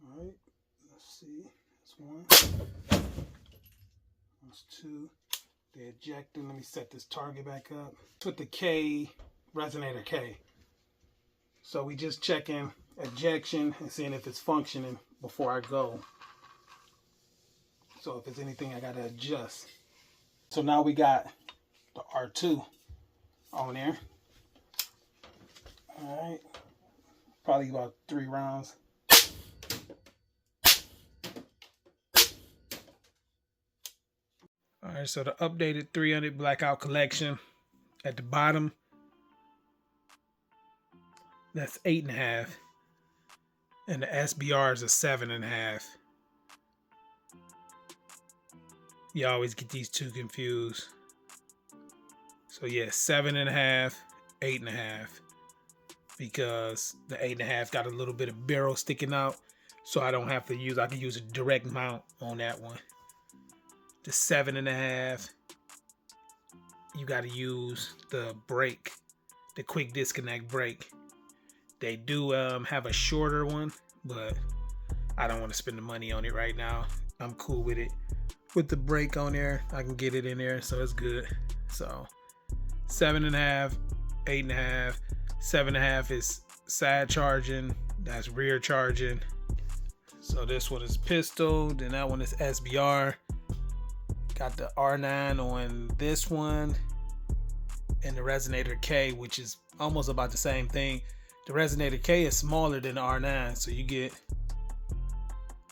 All right, let's see. That's one. That's two. The ejector. Let me set this target back up. With the K, resonator K. So we just checking ejection and seeing if it's functioning before I go. So if there's anything I gotta adjust. So now we got the R2 on there. All right, probably about 3 rounds. All right, so the updated 300 Blackout collection at the bottom, that's 8.5, and the SBR is a 7.5. You always get these two confused. So yeah, 7.5, 8.5, because the 8.5 got a little bit of barrel sticking out, so I don't have to use. I can use a direct mount on that one. The 7.5, you got to use the brake, the quick disconnect brake. They do have a shorter one, but I don't want to spend the money on it right now. I'm cool with it. With the brake on there, I can get it in there, so it's good. So 7.5, 8.5, 7.5 is side charging, that's rear charging. So this one is pistol, then that one is SBR. Got the R9 on this one, and the resonator K, which is almost about the same thing. The resonator K is smaller than the R9, so you get,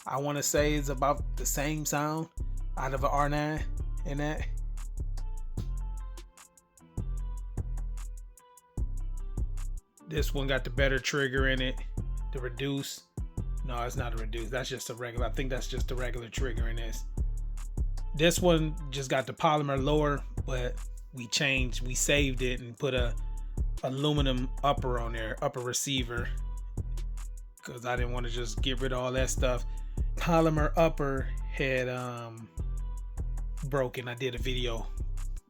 I want to say it's about the same sound out of an R9 in that. This one got the better trigger in it. The reduce, no, it's not a reduce. That's just a regular. I think that's just a regular trigger in this. This one just got the polymer lower, but we saved it and put a aluminum upper on there, upper receiver, because I didn't want to just get rid of all that stuff. Polymer upper had broken. I did a video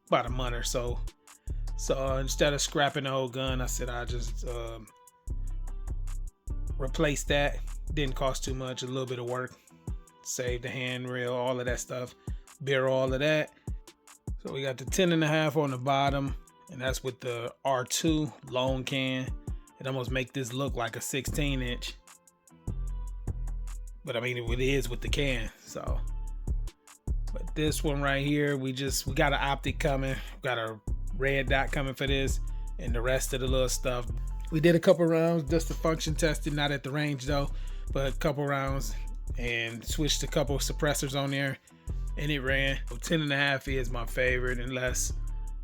about a month or so. So instead of scrapping the whole gun, I said I just replace that. Didn't cost too much, a little bit of work. Saved the handrail, all of that stuff. Bear all of that. So we got the 10.5 on the bottom, and that's with the R2 long can. It almost make this look like a 16-inch, but I mean it is with the can. So, but this one right here, we got an optic coming, we got a red dot coming for this, and the rest of the little stuff. We did a couple rounds just to function testing, not at the range though, but a couple rounds, and switched a couple of suppressors on there. And it ran. 10.5 is my favorite, unless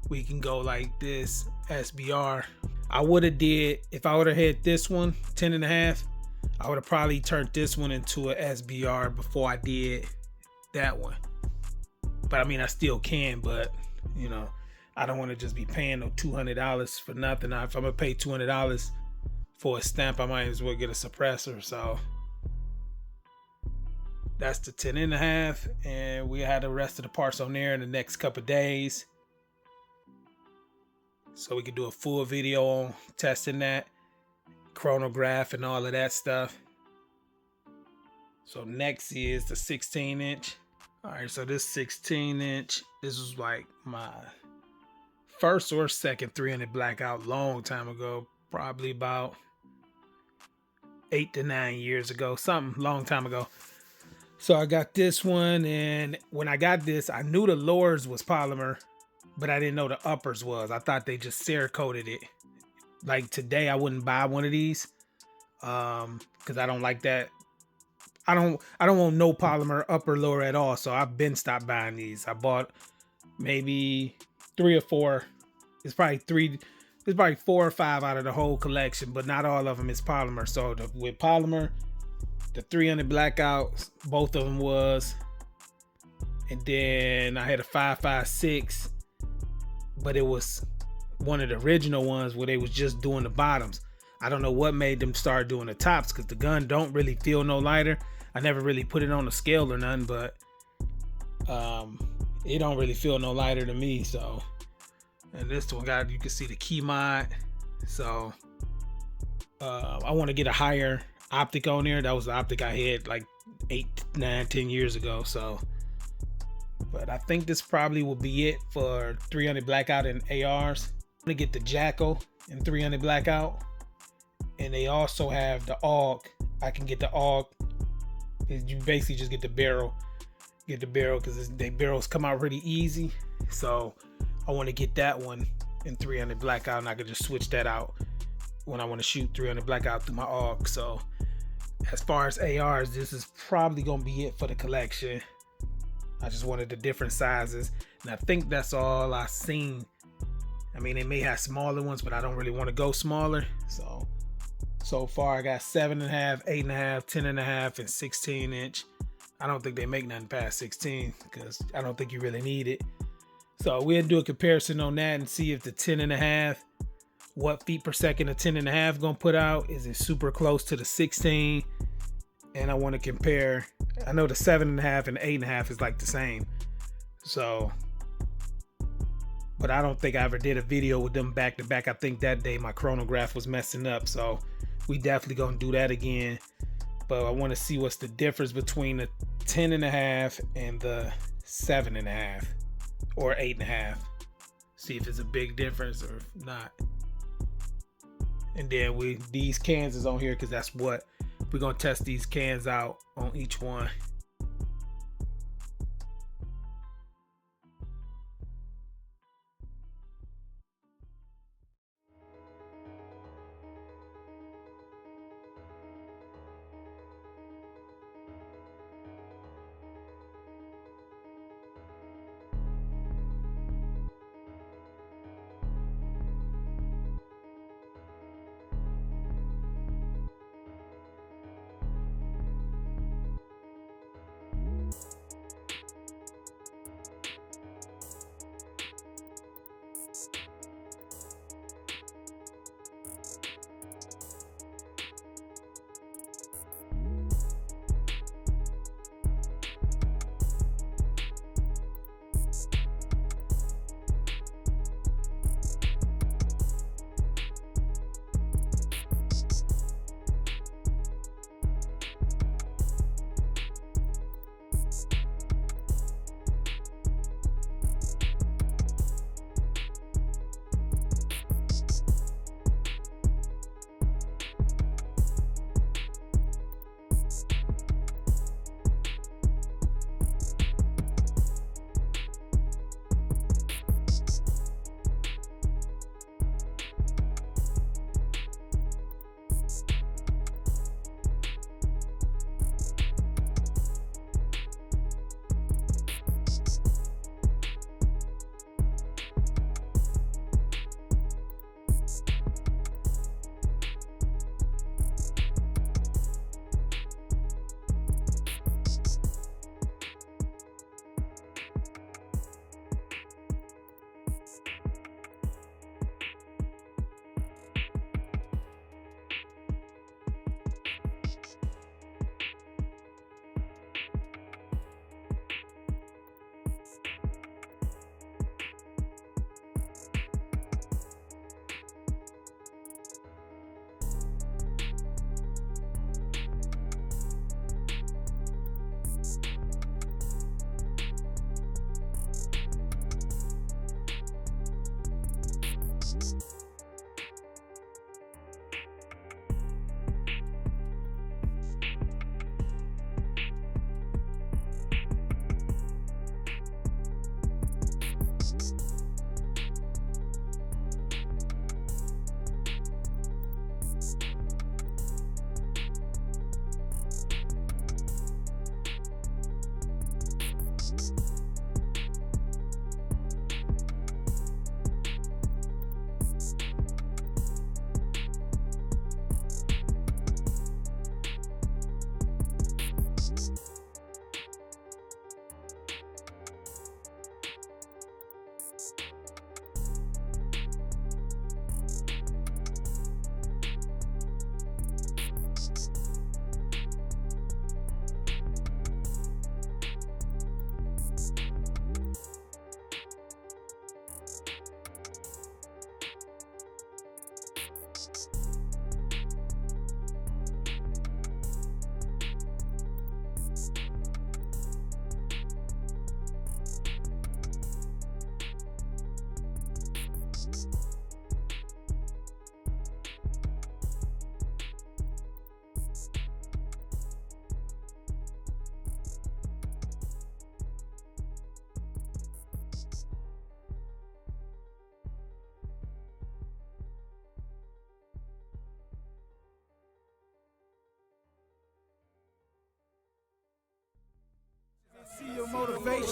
we can go like this SBR. I would have did, if I would have had this one 10.5, I would have probably turned this one into a SBR before I did that one. But I mean, I still can, but you know, I don't want to just be paying no $200 for nothing. Now, if I'm gonna pay $200 for a stamp, I might as well get a suppressor. So that's the 10.5, and we had the rest of the parts on there in the next couple of days, so we could do a full video on testing that, chronograph and all of that stuff. So next is the 16-inch. All right, so this 16-inch, this was like my first or second 300 Blackout long time ago, probably about 8 to 9 years ago, something long time ago. So I got this one, and when I got this, I knew the lowers was polymer, but I didn't know the uppers was. I thought they just Cerakoted it. Like today, I wouldn't buy one of these because I don't like that. I don't want no polymer upper lower at all. So I've been stopped buying these. I bought maybe 3 or 4. It's probably There's probably 4 or 5 out of the whole collection, but not all of them is polymer. So with polymer, the 300 Blackout, both of them was. And then I had a 5.56, but it was one of the original ones where they was just doing the bottoms. I don't know what made them start doing the tops, because the gun don't really feel no lighter. I never really put it on a scale or nothing, but it don't really feel no lighter to me. So, and this one got, you can see the key mod. So I want to get a higher optic on there. That was the optic I had like 8, 9, 10 years ago. So, but I think this probably will be it for 300 Blackout and ARs. I'm gonna get the Jackal in 300 Blackout, and they also have the AUG. I can get the AUG. You basically just get the barrel, because the barrels come out pretty easy. So I want to get that one in 300 Blackout, and I can just switch that out when I want to shoot 300 Blackout through my AUG. So as far as ARs, this is probably gonna be it for the collection. I just wanted the different sizes, and I think that's all I've seen. I mean, they may have smaller ones, but I don't really want to go smaller. So far I got 7.5, 8.5, 10.5, and 16-inch. I don't think they make nothing past 16, because I don't think you really need it. So we'll do a comparison on that and see if the 10.5, what feet per second a 10.5 gonna put out. Is it super close to the 16? And I want to compare. I know the 7.5 and 8.5 is like the same. So, but I don't think I ever did a video with them back to back. I think that day my chronograph was messing up. So we definitely gonna do that again. But I want to see what's the difference between the 10.5 and the 7.5 or 8.5. See if it's a big difference or not. And then these cans is on here because that's what we're gonna test these cans out on each one.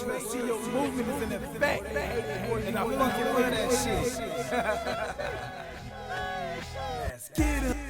See your movement is in effect. And I fucking love that shit. Let's get it.